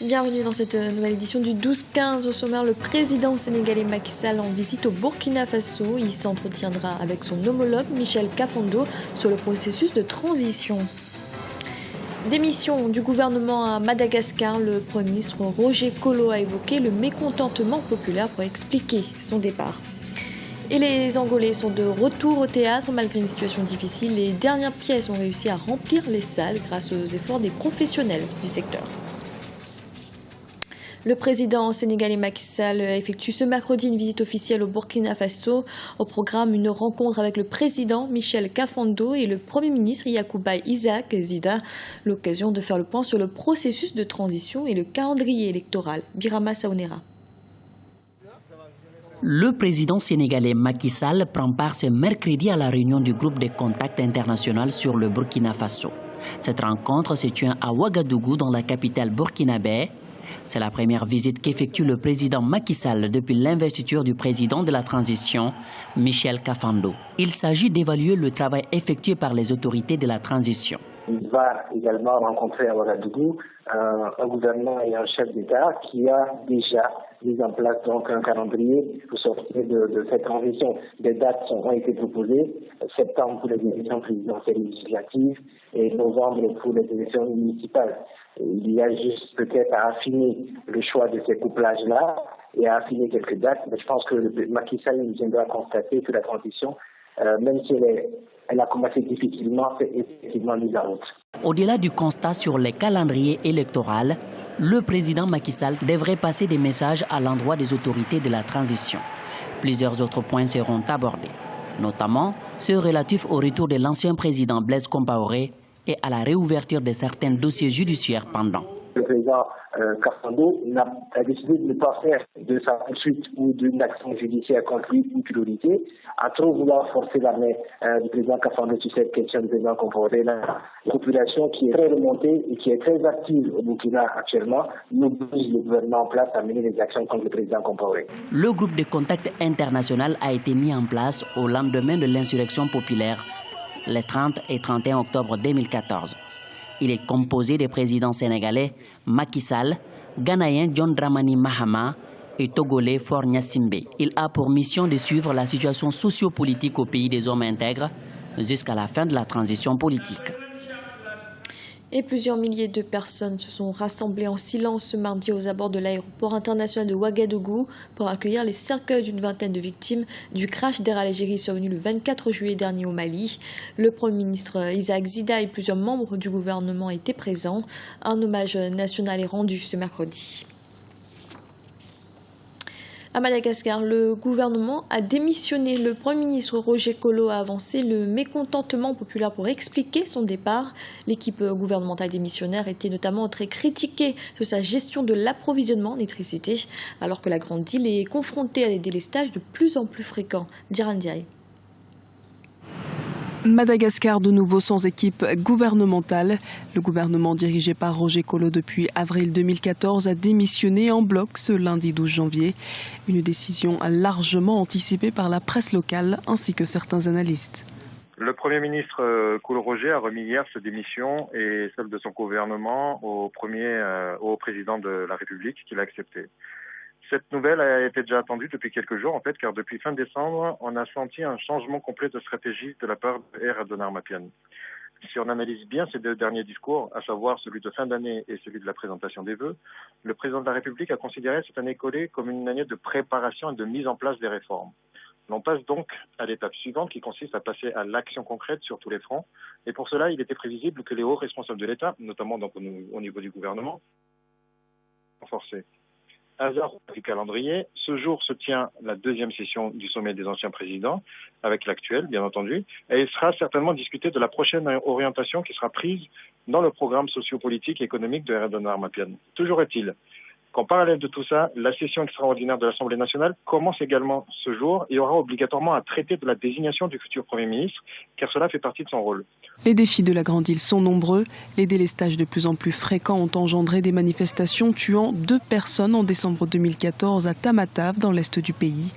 Bienvenue dans cette nouvelle édition du 12-15. Au sommaire, le président sénégalais Macky Sall en visite au Burkina Faso. Il s'entretiendra avec son homologue Michel Kafando sur le processus de transition. Démission du gouvernement à Madagascar, le Premier ministre Roger Kolo a évoqué le mécontentement populaire pour expliquer son départ. Et les Angolais sont de retour au théâtre malgré une situation difficile. Les dernières pièces ont réussi à remplir les salles grâce aux efforts des professionnels du secteur. Le président sénégalais Macky Sall effectue ce mercredi une visite officielle au Burkina Faso. Au programme, une rencontre avec le président Michel Kafando et le Premier ministre Yacouba Isaac Zida. L'occasion de faire le point sur le processus de transition et le calendrier électoral. Birama Saounera. Le président sénégalais Macky Sall prend part ce mercredi à la réunion du groupe de contact international sur le Burkina Faso. Cette rencontre se tient à Ouagadougou, dans la capitale burkinabé. C'est la première visite qu'effectue le président Macky Sall depuis l'investiture du président de la transition, Michel Kafando. Il s'agit d'évaluer le travail effectué par les autorités de la transition. Il va également rencontrer à Ouagadougou un gouvernement et un chef d'État qui a déjà mis en place donc un calendrier pour sortir de cette transition. Des dates ont été proposées, septembre pour les élections présidentielles et législatives et novembre pour les élections municipales. Il y a juste peut-être à affiner le choix de ces couplages-là et à affiner quelques dates. Mais je pense que Macky Sall viendra constater que la transition, même si elle a commencé difficilement, c'est effectivement mise en route. Au-delà du constat sur les calendriers électoraux, le président Macky Sall devrait passer des messages à l'endroit des autorités de la transition. Plusieurs autres points seront abordés, notamment ceux relatifs au retour de l'ancien président Blaise Compaoré et à la réouverture de certains dossiers judiciaires pendants. Le président Kafando a décidé de ne pas faire de sa poursuite ou d'une action judiciaire contre lui une priorité, à trop vouloir forcer la main du président Kafando sur cette question du président Compaoré. La population qui est très remontée et qui est très active au Burkina actuellement nous oblige le gouvernement en place à mener des actions contre le président Compaoré. Le groupe de contact international a été mis en place au lendemain de l'insurrection populaire, les 30 et 31 octobre 2014. Il est composé des présidents sénégalais Macky Sall, ghanéen John Dramani Mahama et togolais Faure Gnassingbé. Il a pour mission de suivre la situation sociopolitique au pays des hommes intègres jusqu'à la fin de la transition politique. Et plusieurs milliers de personnes se sont rassemblées en silence ce mardi aux abords de l'aéroport international de Ouagadougou pour accueillir les cercueils d'une vingtaine de victimes du crash d'Air Algérie survenu le 24 juillet dernier au Mali. Le Premier ministre Isaac Zida et plusieurs membres du gouvernement étaient présents. Un hommage national est rendu ce mercredi. À Madagascar, le gouvernement a démissionné. Le Premier ministre Roger Kolo a avancé le mécontentement populaire pour expliquer son départ. L'équipe gouvernementale démissionnaire était notamment très critiquée sur sa gestion de l'approvisionnement en électricité, alors que la Grande Île est confrontée à des délestages de plus en plus fréquents. Diran Diaye. Madagascar de nouveau sans équipe gouvernementale. Le gouvernement dirigé par Roger Kolo depuis avril 2014 a démissionné en bloc ce lundi 12 janvier. Une décision largement anticipée par la presse locale ainsi que certains analystes. Le Premier ministre Kolo Roger a remis hier sa démission et celle de son gouvernement au président de la République qui l'a accepté. Cette nouvelle a été déjà attendue depuis quelques jours, en fait, car depuis fin décembre, on a senti un changement complet de stratégie de la part d'Air Adonnar Mapian. Si on analyse bien ces deux derniers discours, à savoir celui de fin d'année et celui de la présentation des vœux, le président de la République a considéré cette année écoulée comme une année de préparation et de mise en place des réformes. On passe donc à l'étape suivante qui consiste à passer à l'action concrète sur tous les fronts. Et pour cela, il était prévisible que les hauts responsables de l'État, notamment donc au niveau du gouvernement, renforcés. Hasard du calendrier, ce jour se tient la deuxième session du sommet des anciens présidents, avec l'actuel bien entendu, et il sera certainement discuté de la prochaine orientation qui sera prise dans le programme sociopolitique et économique de Air Adonnar Mapian. Toujours est-il qu'en parallèle de tout ça, la session extraordinaire de l'Assemblée nationale commence également ce jour et aura obligatoirement à traiter de la désignation du futur Premier ministre, car cela fait partie de son rôle. Les défis de la Grande Île sont nombreux. Les délestages de plus en plus fréquents ont engendré des manifestations tuant 2 personnes en décembre 2014 à Tamatave, dans l'est du pays.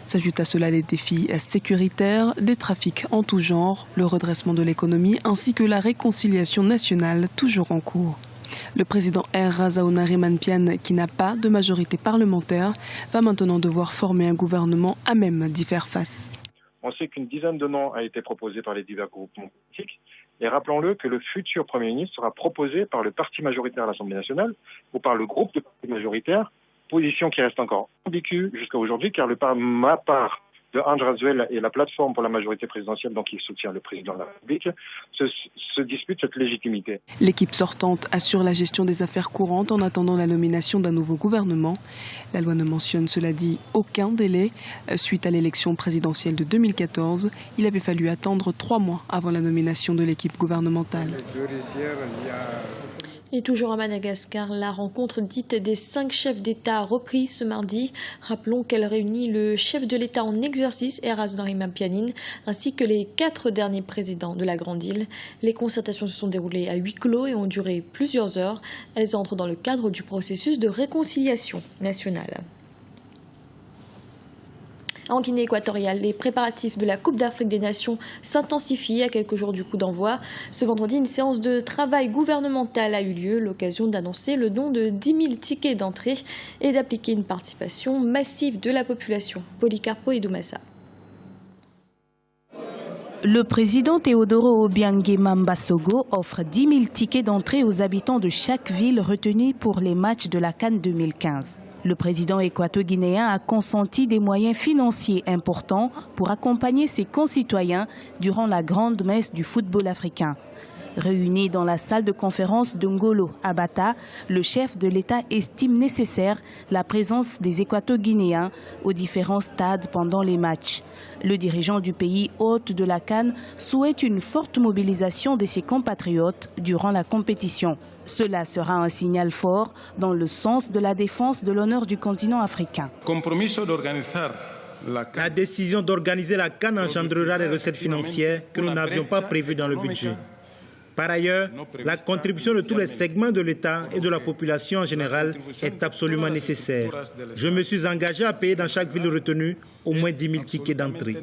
S'ajoutent à cela les défis sécuritaires, des trafics en tout genre, le redressement de l'économie ainsi que la réconciliation nationale toujours en cours. Le président R. Razaounari-Manpiane, qui n'a pas de majorité parlementaire, va maintenant devoir former un gouvernement à même d'y faire face. On sait qu'une dizaine de noms a été proposée par les divers groupements politiques. Et rappelons-le que le futur Premier ministre sera proposé par le parti majoritaire à l'Assemblée nationale ou par le groupe de partis majoritaires, position qui reste encore ambiguë jusqu'à aujourd'hui, car le part de Ange Razuel et la plateforme pour la majorité présidentielle, donc il soutient le président de la République, se disputent cette légitimité. L'équipe sortante assure la gestion des affaires courantes en attendant la nomination d'un nouveau gouvernement. La loi ne mentionne, cela dit, aucun délai. Suite à l'élection présidentielle de 2014, il avait fallu attendre 3 mois avant la nomination de l'équipe gouvernementale. Et toujours à Madagascar, la rencontre dite des 5 chefs d'État a repris ce mardi. Rappelons qu'elle réunit le chef de l'État en exercice, R. Razaounari-Manpiane, ainsi que les 4 derniers présidents de la Grande Île. Les concertations se sont déroulées à huis clos et ont duré plusieurs heures. Elles entrent dans le cadre du processus de réconciliation nationale. En Guinée équatoriale, les préparatifs de la Coupe d'Afrique des Nations s'intensifient à quelques jours du coup d'envoi. Ce vendredi, une séance de travail gouvernemental a eu lieu, l'occasion d'annoncer le don de 10 000 tickets d'entrée et d'appliquer une participation massive de la population. Policarpo Idoumassa. Le président Teodoro Obiang Nguema Mbasogo offre 10 000 tickets d'entrée aux habitants de chaque ville retenus pour les matchs de la CAN 2015. Le président équato-guinéen a consenti des moyens financiers importants pour accompagner ses concitoyens durant la grande messe du football africain. Réunis dans la salle de conférence de Ngolo à Bata, le chef de l'État estime nécessaire la présence des équato-guinéens aux différents stades pendant les matchs. Le dirigeant du pays hôte de la CAN souhaite une forte mobilisation de ses compatriotes durant la compétition. Cela sera un signal fort dans le sens de la défense de l'honneur du continent africain. La décision d'organiser la CAN engendrera des recettes financières que nous n'avions pas prévues dans le budget. Par ailleurs, la contribution de tous les segments de l'État et de la population en général est absolument nécessaire. Je me suis engagé à payer dans chaque ville retenue au moins 10 000 tickets d'entrée.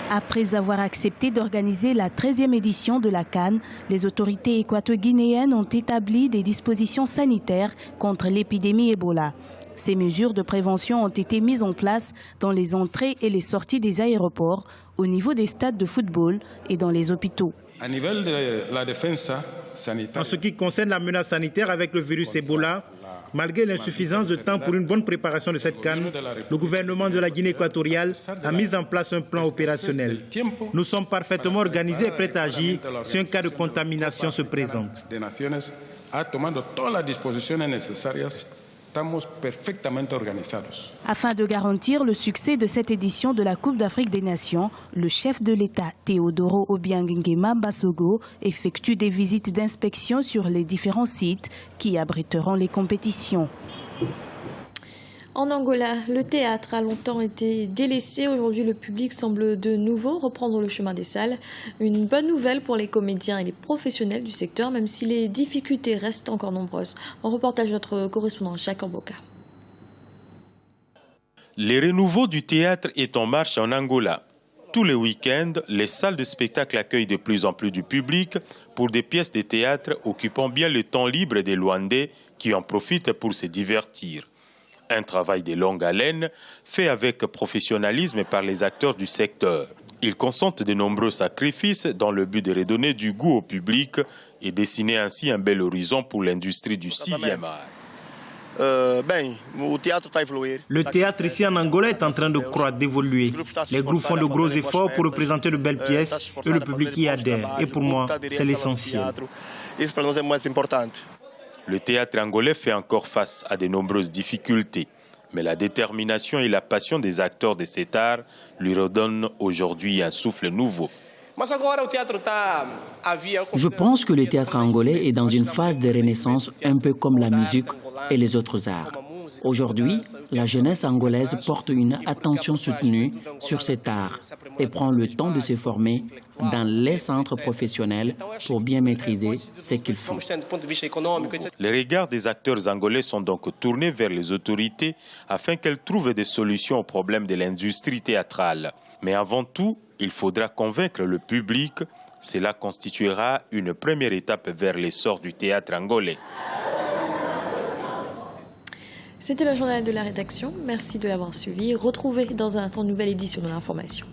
Après avoir accepté d'organiser la 13e édition de la CAN, les autorités équato-guinéennes ont établi des dispositions sanitaires contre l'épidémie Ebola. Ces mesures de prévention ont été mises en place dans les entrées et les sorties des aéroports, au niveau des stades de football et dans les hôpitaux. En ce qui concerne la menace sanitaire avec le virus Ebola, malgré l'insuffisance de temps pour une bonne préparation de cette CAN, le gouvernement de la Guinée équatoriale a mis en place un plan opérationnel. Nous sommes parfaitement organisés et prêts à agir si un cas de contamination se présente. Afin de garantir le succès de cette édition de la Coupe d'Afrique des Nations, le chef de l'État, Teodoro Obiang Nguema Mbasogo, effectue des visites d'inspection sur les différents sites qui abriteront les compétitions. En Angola, le théâtre a longtemps été délaissé. Aujourd'hui, le public semble de nouveau reprendre le chemin des salles. Une bonne nouvelle pour les comédiens et les professionnels du secteur, même si les difficultés restent encore nombreuses. En reportage, notre correspondant Jacques Amboka. Le renouveau du théâtre est en marche en Angola. Tous les week-ends, les salles de spectacle accueillent de plus en plus du public pour des pièces de théâtre occupant bien le temps libre des Luandais qui en profitent pour se divertir. Un travail de longue haleine fait avec professionnalisme par les acteurs du secteur. Ils consentent de nombreux sacrifices dans le but de redonner du goût au public et dessiner ainsi un bel horizon pour l'industrie du 6e art. Le théâtre ici en Angola est en train de croître, d'évoluer. Les groupes font de gros efforts pour représenter de belles pièces et le public y adhère. Et pour moi, c'est l'essentiel. Le théâtre angolais fait encore face à de nombreuses difficultés, mais la détermination et la passion des acteurs de cet art lui redonnent aujourd'hui un souffle nouveau. Je pense que le théâtre angolais est dans une phase de renaissance un peu comme la musique et les autres arts. Aujourd'hui, la jeunesse angolaise porte une attention soutenue sur cet art et prend le temps de se former dans les centres professionnels pour bien maîtriser ce qu'ils font. Les regards des acteurs angolais sont donc tournés vers les autorités afin qu'elles trouvent des solutions aux problèmes de l'industrie théâtrale. Mais avant tout, il faudra convaincre le public Cela constituera une première étape vers l'essor du théâtre angolais. C'était le journal de la rédaction. Merci de l'avoir suivi. Retrouvez dans un instant une nouvelle édition de l'information.